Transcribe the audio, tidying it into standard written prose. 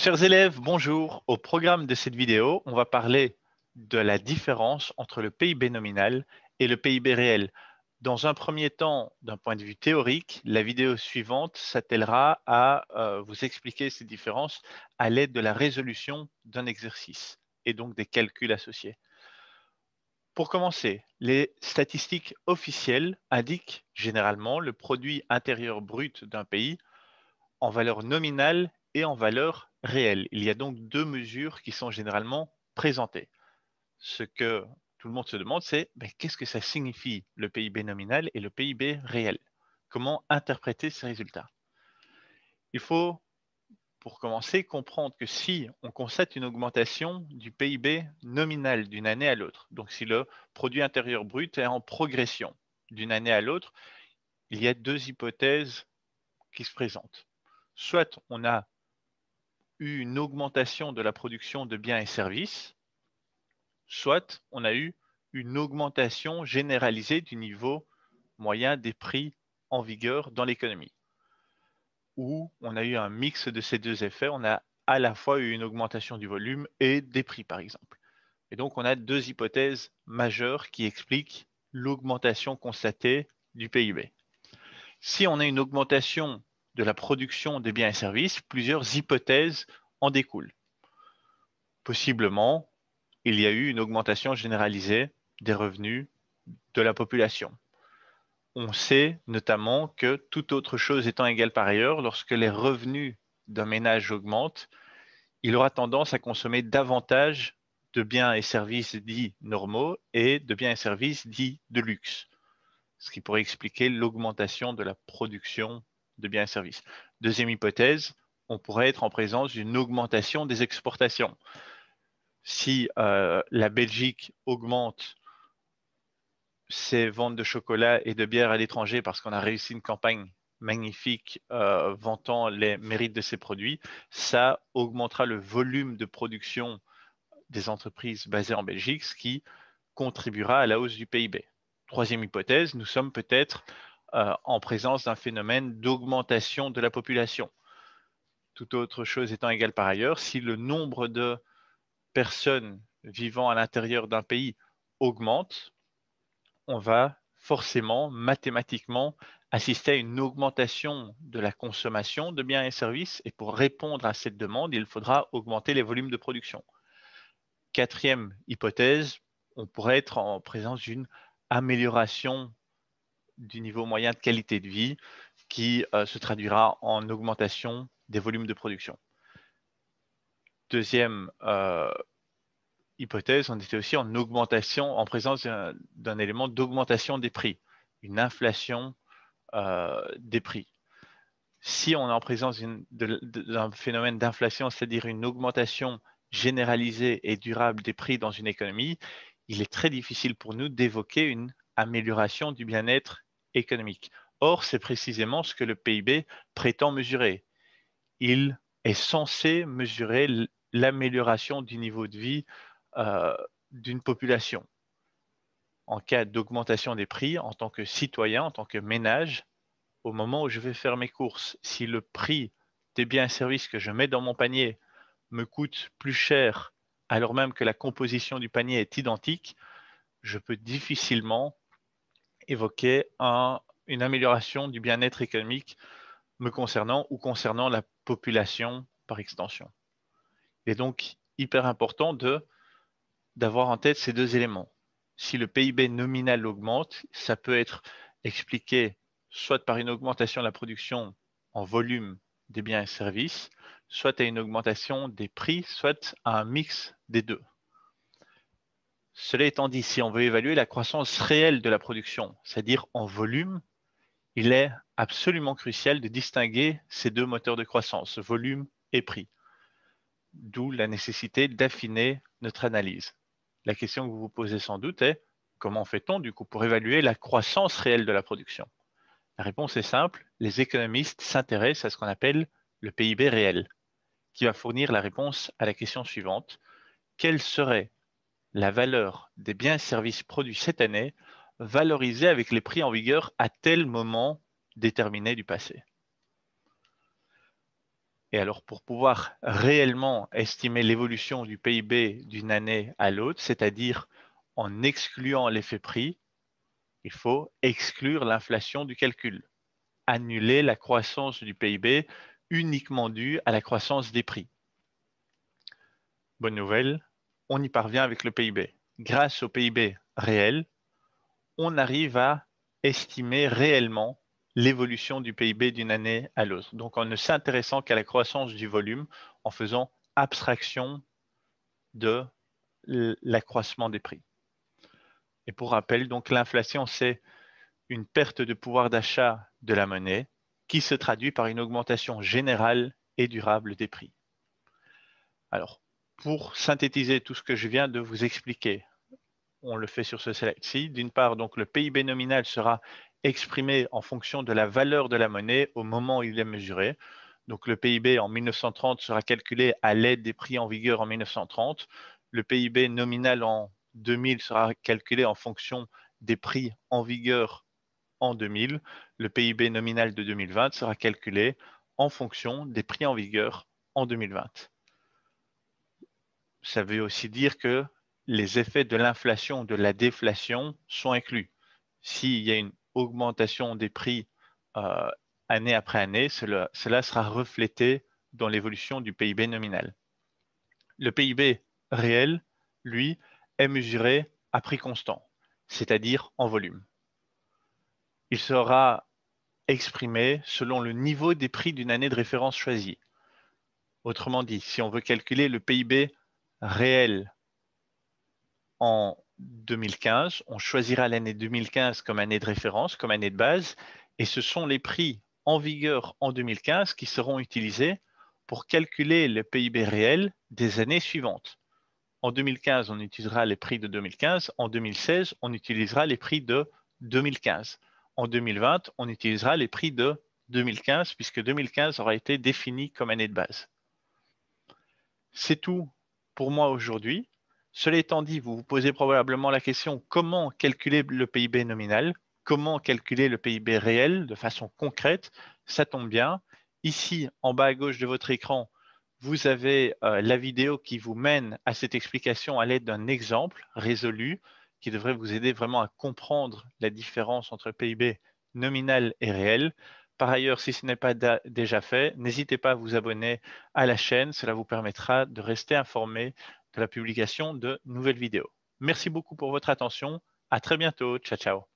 Chers élèves, bonjour. Au programme de cette vidéo, on va parler de la différence entre le PIB nominal et le PIB réel. Dans un premier temps, d'un point de vue théorique, la vidéo suivante s'attellera à vous expliquer ces différences à l'aide de la résolution d'un exercice et donc des calculs associés. Pour commencer, les statistiques officielles indiquent généralement le produit intérieur brut d'un pays en valeur nominale et en valeur réelle. Il y a donc deux mesures qui sont généralement présentées. Ce que tout le monde se demande, c'est qu'est-ce que ça signifie le PIB nominal et le PIB réel? Comment interpréter ces résultats? Il faut, pour commencer, comprendre que si on constate une augmentation du PIB nominal d'une année à l'autre, donc si le produit intérieur brut est en progression d'une année à l'autre, il y a deux hypothèses qui se présentent. Soit on a eu une augmentation de la production de biens et services, soit on a eu une augmentation généralisée du niveau moyen des prix en vigueur dans l'économie, ou on a eu un mix de ces deux effets, on a à la fois eu une augmentation du volume et des prix par exemple. Et donc on a deux hypothèses majeures qui expliquent l'augmentation constatée du PIB. Si on a une augmentation de la production des biens et services, plusieurs hypothèses en découlent. Possiblement, il y a eu une augmentation généralisée des revenus de la population. On sait notamment que toute autre chose étant égale par ailleurs, lorsque les revenus d'un ménage augmentent, il aura tendance à consommer davantage de biens et services dits normaux et de biens et services dits de luxe, ce qui pourrait expliquer l'augmentation de la production de biens et services. Deuxième hypothèse, on pourrait être en présence d'une augmentation des exportations. Si la Belgique augmente ses ventes de chocolat et de bière à l'étranger parce qu'on a réussi une campagne magnifique vantant les mérites de ses produits, ça augmentera le volume de production des entreprises basées en Belgique, ce qui contribuera à la hausse du PIB. Troisième hypothèse, nous sommes peut-être en présence d'un phénomène d'augmentation de la population. Toute autre chose étant égale par ailleurs, si le nombre de personnes vivant à l'intérieur d'un pays augmente, on va forcément, mathématiquement, assister à une augmentation de la consommation de biens et services. Et pour répondre à cette demande, il faudra augmenter les volumes de production. Quatrième hypothèse, on pourrait être en présence d'une amélioration du niveau moyen de qualité de vie qui se traduira en augmentation des volumes de production. Deuxième hypothèse, on était aussi en augmentation, en présence d'un élément d'augmentation des prix, une inflation des prix. Si on est en présence d'un phénomène d'inflation, c'est-à-dire une augmentation généralisée et durable des prix dans une économie, il est très difficile pour nous d'évoquer une amélioration du bien-être économique. Or, c'est précisément ce que le PIB prétend mesurer. Il est censé mesurer l'amélioration du niveau de vie d'une population. En cas d'augmentation des prix, en tant que citoyen, en tant que ménage, au moment où je vais faire mes courses, si le prix des biens et services que je mets dans mon panier me coûte plus cher, alors même que la composition du panier est identique, je peux difficilement évoquer une amélioration du bien-être économique me concernant ou concernant la population par extension. Il est donc hyper important d'avoir en tête ces deux éléments. Si le PIB nominal augmente, ça peut être expliqué soit par une augmentation de la production en volume des biens et services, soit à une augmentation des prix, soit à un mix des deux. Cela étant dit, si on veut évaluer la croissance réelle de la production, c'est-à-dire en volume, il est absolument crucial de distinguer ces deux moteurs de croissance, volume et prix. D'où la nécessité d'affiner notre analyse. La question que vous vous posez sans doute est comment fait-on du coup pour évaluer la croissance réelle de la production? La réponse est simple, les économistes s'intéressent à ce qu'on appelle le PIB réel, qui va fournir la réponse à la question suivante. Quelle serait la valeur des biens et services produits cette année valorisés avec les prix en vigueur à tel moment déterminé du passé? Et alors, pour pouvoir réellement estimer l'évolution du PIB d'une année à l'autre, c'est-à-dire en excluant l'effet prix, il faut exclure l'inflation du calcul, annuler la croissance du PIB uniquement due à la croissance des prix. Bonne nouvelle, on y parvient avec le PIB. Grâce au PIB réel, on arrive à estimer réellement l'évolution du PIB d'une année à l'autre. Donc, en ne s'intéressant qu'à la croissance du volume, en faisant abstraction de l'accroissement des prix. Et pour rappel, donc l'inflation, c'est une perte de pouvoir d'achat de la monnaie qui se traduit par une augmentation générale et durable des prix. Alors, pour synthétiser tout ce que je viens de vous expliquer, on le fait sur ce slide-ci. D'une part, donc, le PIB nominal sera exprimé en fonction de la valeur de la monnaie au moment où il est mesuré. Donc, le PIB en 1930 sera calculé à l'aide des prix en vigueur en 1930. Le PIB nominal en 2000 sera calculé en fonction des prix en vigueur en 2000. Le PIB nominal de 2020 sera calculé en fonction des prix en vigueur en 2020. Ça veut aussi dire que les effets de l'inflation, de la déflation sont inclus. S'il y a une augmentation des prix année après année, cela sera reflété dans l'évolution du PIB nominal. Le PIB réel, lui, est mesuré à prix constant, c'est-à-dire en volume. Il sera exprimé selon le niveau des prix d'une année de référence choisie. Autrement dit, si on veut calculer le PIB réel en 2015, on choisira l'année 2015 comme année de référence, comme année de base, et ce sont les prix en vigueur en 2015 qui seront utilisés pour calculer le PIB réel des années suivantes. En 2015, on utilisera les prix de 2015. En 2016, on utilisera les prix de 2015. En 2020, on utilisera les prix de 2015 puisque 2015 aura été défini comme année de base. C'est tout pour moi aujourd'hui. Cela étant dit, vous vous posez probablement la question comment calculer le PIB nominal, comment calculer le PIB réel de façon concrète. Ça tombe bien. Ici, en bas à gauche de votre écran, vous avez la vidéo qui vous mène à cette explication à l'aide d'un exemple résolu qui devrait vous aider vraiment à comprendre la différence entre PIB nominal et réel. Par ailleurs, si ce n'est pas déjà fait, n'hésitez pas à vous abonner à la chaîne. Cela vous permettra de rester informé de la publication de nouvelles vidéos. Merci beaucoup pour votre attention. À très bientôt. Ciao, ciao.